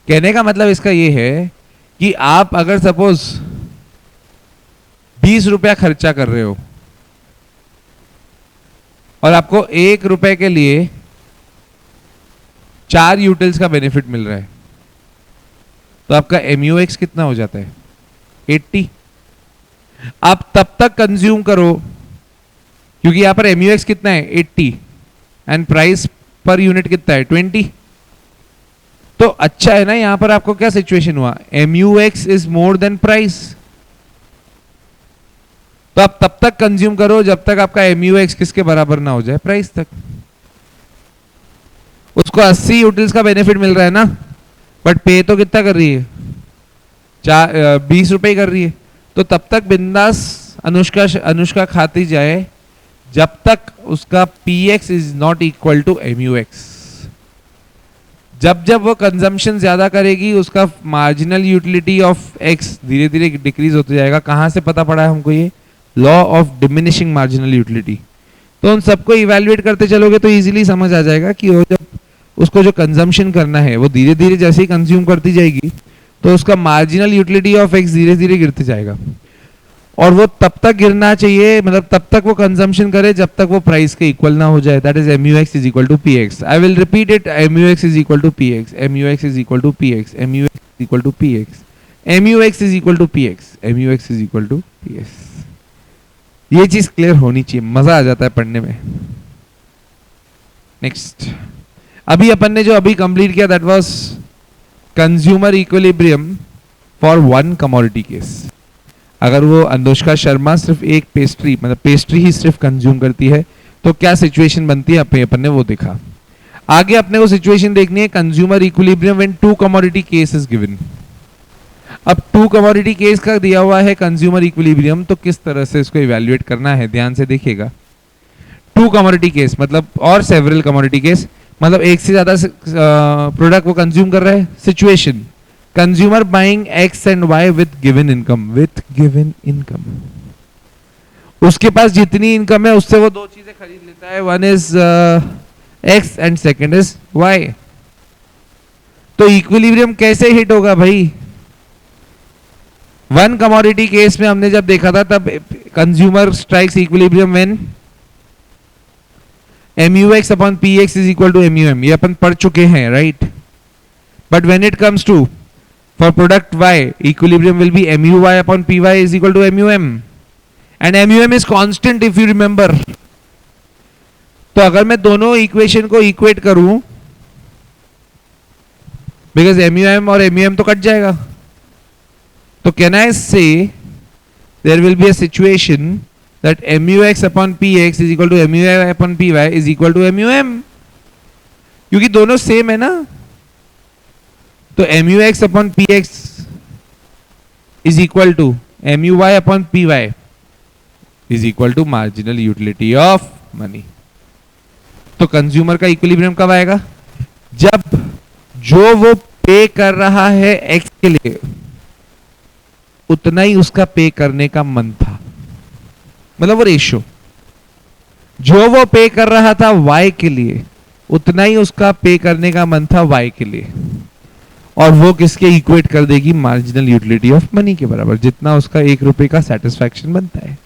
कहने का मतलब इसका ये है कि आप अगर सपोज 20 रुपया खर्चा कर रहे हो और आपको 1 रुपए के लिए 4 यूटिल्स का बेनिफिट मिल रहा है, तो आपका MUX कितना हो जाता है? 80। आप तब तक कंज्यूम करो क्योंकि यहां पर MUX कितना है? 80 एंड प्राइस पर यूनिट कितना है? 20। तो अच्छा है ना, यहां पर आपको क्या सिचुएशन हुआ? MUX is more than price. तो आप तब तक कंज्यूम करो जब तक आपका MUX किसके बराबर ना हो जाए? प्राइस तक। उसको 80 यूटिल्स का बेनिफिट मिल रहा है ना, बट पे तो कितना कर रही है? 20 रुपए कर रही है। तो तब तक बिंदास अनुष्का खाती जाए जब तक उसका PX is not equal to MUX। जब जब वो कंजम्पशन ज्यादा करेगी उसका मार्जिनल यूटिलिटी ऑफ X धीरे धीरे डिक्रीज होते जाएगा। कहां से पता पड़ा है हमको? ये law of diminishing marginal utility. तो उन सबको इवैल्यूएट करते चलोगे तो इजीली समझ आ जाएगा कि वो जब उसको जो कंजम्पशन करना है वो धीरे धीरे जैसे ही कंज्यूम करती जाएगी तो उसका मार्जिनल यूटिलिटी ऑफ X धीरे धीरे गिरते जाएगा। और वो तब तक गिरना चाहिए, मतलब तब तक वो कंजम्पशन करे जब तक वो प्राइस के इक्वल ना हो जाए। That is MUX is equal to PX। I will repeat it. MUX is equal to PX, MUX is equal to PX, MUX is equal to PX, MUX is equal to PX, MUX is equal to PX। ये चीज clear होनी चाहिए, मजा आ जाता है पढ़ने में। Next, अभी अपन ने जो अभी कंप्लीट किया that was consumer equilibrium for one commodity case. अगर वो अनुष्का शर्मा सिर्फ एक पेस्ट्री, मतलब पेस्ट्री ही सिर्फ कंज्यूम करती है तो क्या सिचुएशन बनती है, अपन ने वो देखा। आगे अपने को सिचुएशन देखनी है consumer equilibrium when two commodity case is given. अब टू कमोडिटी केस का दिया हुआ है कंज्यूमर इक्विलिब्रियम, तो किस तरह से इसको इवैल्यूएट करना है ध्यान से देखिएगा। टू कमोडिटी केस मतलब और सेवरल कमोडिटी केस मतलब एक से ज्यादा प्रोडक्ट वो कंज्यूम कर रहा है। Situation consumer buying X and Y with given income. उसके पास जितनी इनकम है उससे वो दो चीजें खरीद लेता है, one is X and second is Y। तो इक्विलिब्रियम कैसे हिट होगा भाई? वन कमोडिटी केस में हमने जब देखा था तब consumer strikes equilibrium when MUX upon PX is equal to MUM। ये अपन पढ़ चुके हैं, right? But when it comes to for product Y, equilibrium will be MUY upon PY is equal to MUM, and MUM is constant if you remember। तो अगर मैं दोनों equation को इक्वेट करूं, बिकॉज MUM और MUM तो cut जाएगा, तो can I say there will be a situation that MUX upon PX is equal to MUY upon PY is equal to MUM, क्योंकि दोनों सेम है ना। तो MUX upon PX is equal to MUY upon PY is equal to marginal utility of money. तो consumer का equilibrium कब आएगा? जब जो वो पे कर रहा है X के लिए उतना ही उसका पे करने का मन था, मतलब वो रेशियो जो वो पे कर रहा था Y के लिए उतना ही उसका पे करने का मन था Y के लिए, और वो किसके इक्वेट कर देगी? मार्जिनल यूटिलिटी ऑफ मनी के बराबर, जितना उसका 1 रुपए का सेटिस्फैक्शन बनता है।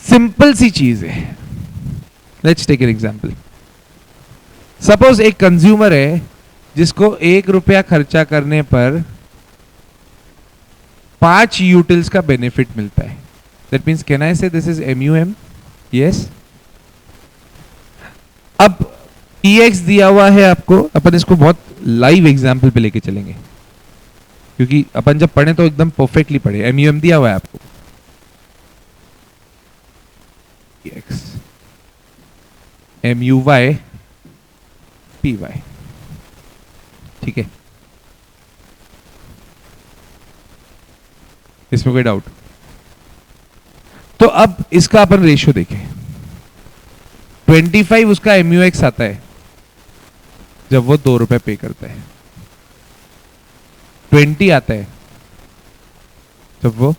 सिंपल सी चीज है। Let's take an example. Suppose एक कंज्यूमर है जिसको 1 रुपया खर्चा करने पर 5 यूटिल्स का बेनिफिट मिलता है। दैट मीन्स कैन आई से दिस इज MUM? यस। अब PX दिया हुआ है आपको, अपन इसको बहुत लाइव एग्जांपल पे लेके चलेंगे क्योंकि अपन जब पढ़े तो एकदम परफेक्टली पढ़े। MUM दिया हुआ है आपको, PX MUY PY, ठीक है? इसमें कोई डाउट? तो अब इसका अपन रेशियो देखें। 25 उसका MUX आता है जब वो 2 रुपए पे करता है, 20 आता है जब वो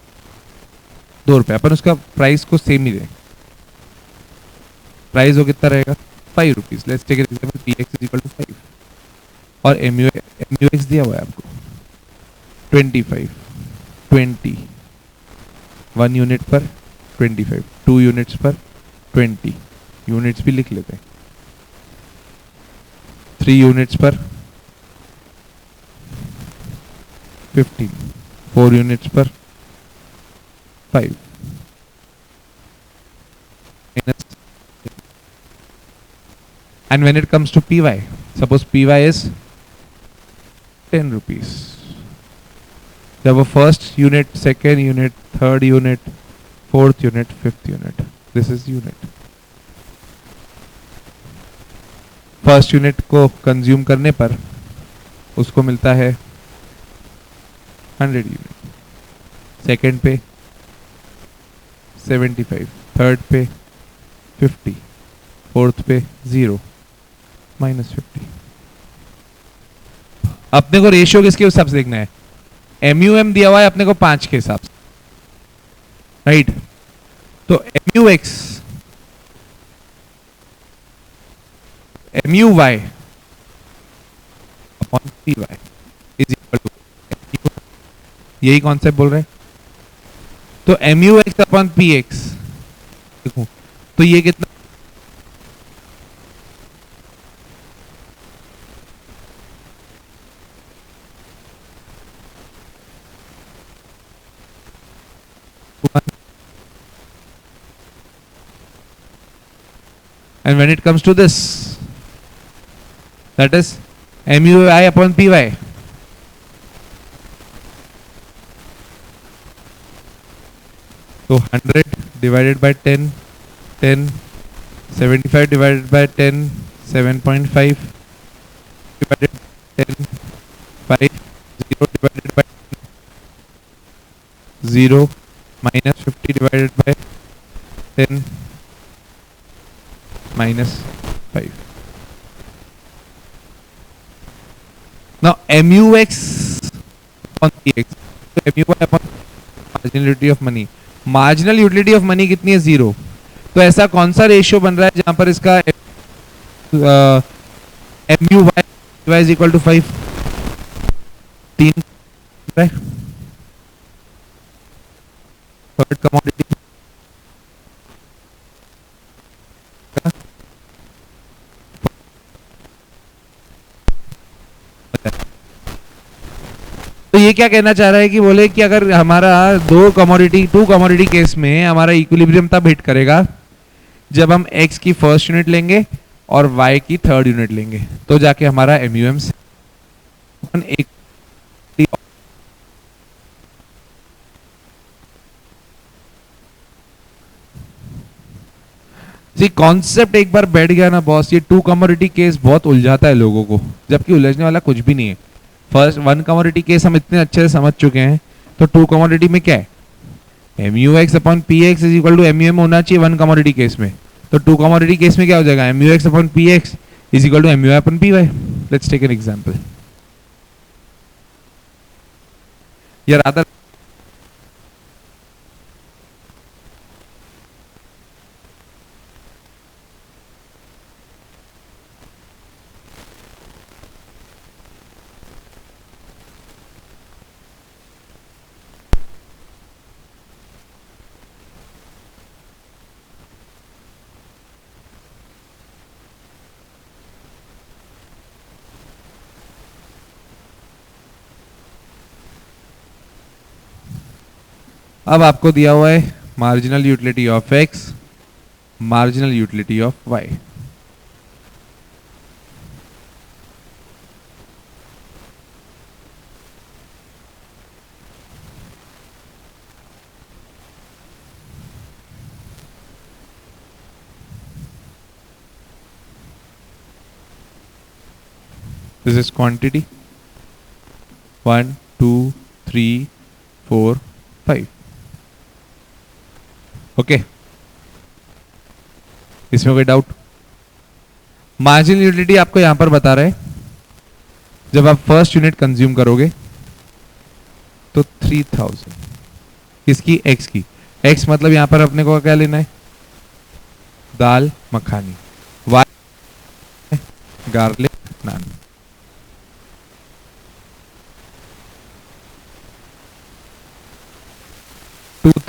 2 रुपए। अपन उसका प्राइस को सेम ही दें, प्राइस वो कितना रहेगा? 5 rupees. Let's take an example, PX is equal to 5 और MUX दिया हुआ है आपको 25, 20, 1 यूनिट पर 25, 2 यूनिट्स पर 20, यूनिट्स भी लिख लेते हैं, 3 यूनिट्स पर 15, 4 यूनिट्स पर 5, and when it comes to py, suppose py is 10 rupees, जब वो first unit, second unit, third unit, fourth unit, fifth unit, this is unit, first unit को कंज्यूम करने पर उसको मिलता है 100 यूनिट, सेकेंड पे 75, थर्ड पे 50, फोर्थ पे 0, -50। अपने को रेशियो किसके हिसाब से देखना है? MUM दिया हुआ है अपने को 5 के हिसाब से, राइट? तो MUX MUY upon PY is equal to, यही कॉन्सेप्ट बोल रहे हैं। तो MUX अपॉन PX, देखो तो ये कितना, and when it comes to this, that is MUI upon PY, so 100 divided by 10, 10, 75 divided by 10, 7.5 divided by 10, 5, 0 divided by 0, minus 50 divided by 10, -5. Now MUX upon PX, so MUY upon marginal utility of money, marginal utility of money कितनी है? 0। तो ऐसा कौन सा ratio बन रहा है जहां पर इसका MUY is equal to 5? 3 third commodity, तो ये क्या कहना चाह रहा है कि बोले कि अगर हमारा टू कमोडिटी केस में हमारा इक्विलिब्रियम तब हिट करेगा जब हम x की फर्स्ट यूनिट लेंगे और y की थर्ड यूनिट लेंगे, तो जाके हमारा MUM एक कॉन्सेप्ट एक बार बैठ गया ना बॉस, ये टू कमोडिटी केस बहुत उलझाता है लोगों को, जबकि उलझने वाला कुछ भी नहीं है। फर्स्ट 1 कमोडिटी केस हम इतने अच्छे से समझ चुके हैं, तो 2 कमोडिटी में क्या है? MUX upon PX is equal to MUM होना चाहिए 1 कमोडिटी केस में। तो 2 कमोडिटी केस में क्या हो जाएगा? MUX upon PX is equal to MUI upon PY। Let's take an example. यार अदर अब आपको दिया हुआ है marginal utility of x, marginal utility of y। This is quantity 1, 2, 3, 4, 5। Okay, इसमें कोई डाउट? मार्जिनल यूटिलिटी आपको यहां पर बता रहे हैं, जब आप फर्स्ट यूनिट कंज्यूम करोगे तो 3000 किसकी? x की। x मतलब यहां पर अपने को क्या लेना है? दाल मखानी, y गार्लिक नान।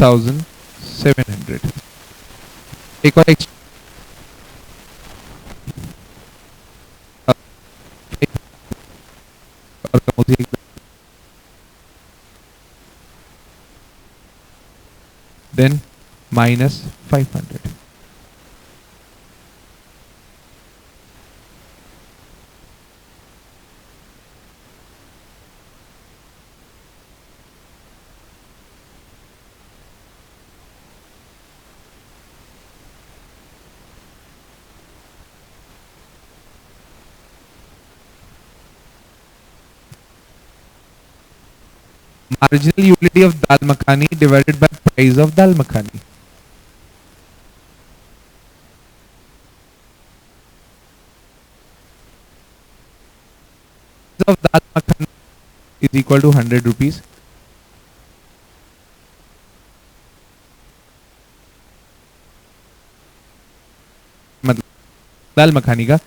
2700. एक और then minus 500. Marginal utility of dal makhani divided by price of dal makhani. Of dal makhani is equal to 100 rupees. मतलब दाल मखानी का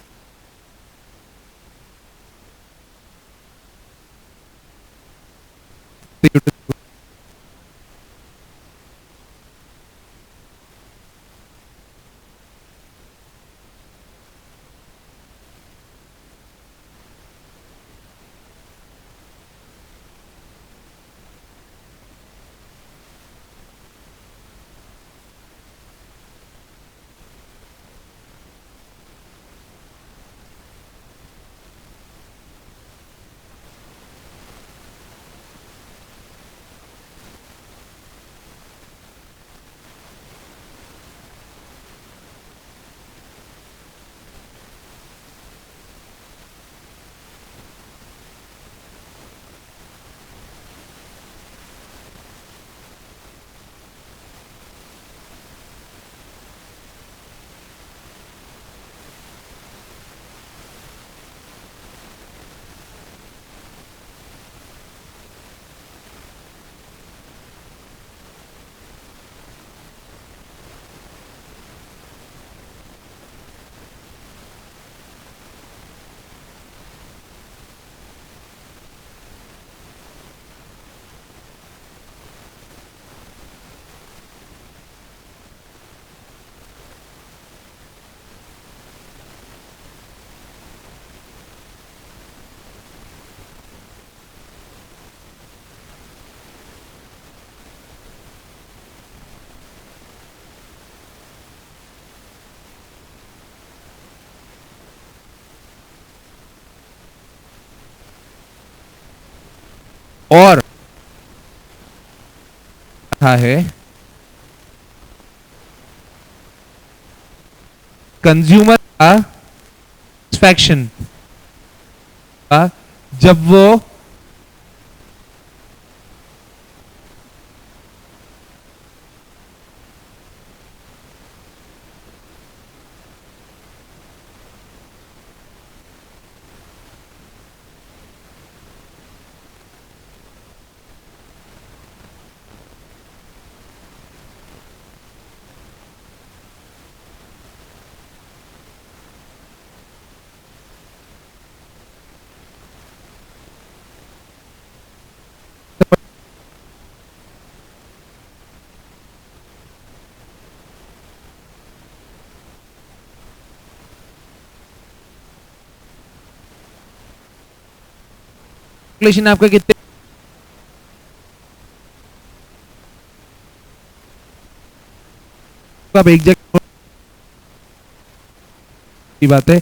और है कंज्यूमर का सेटिस्फैक्शन का जब वो कैलकुलेशन आपका कितने आप एक जगह की बात है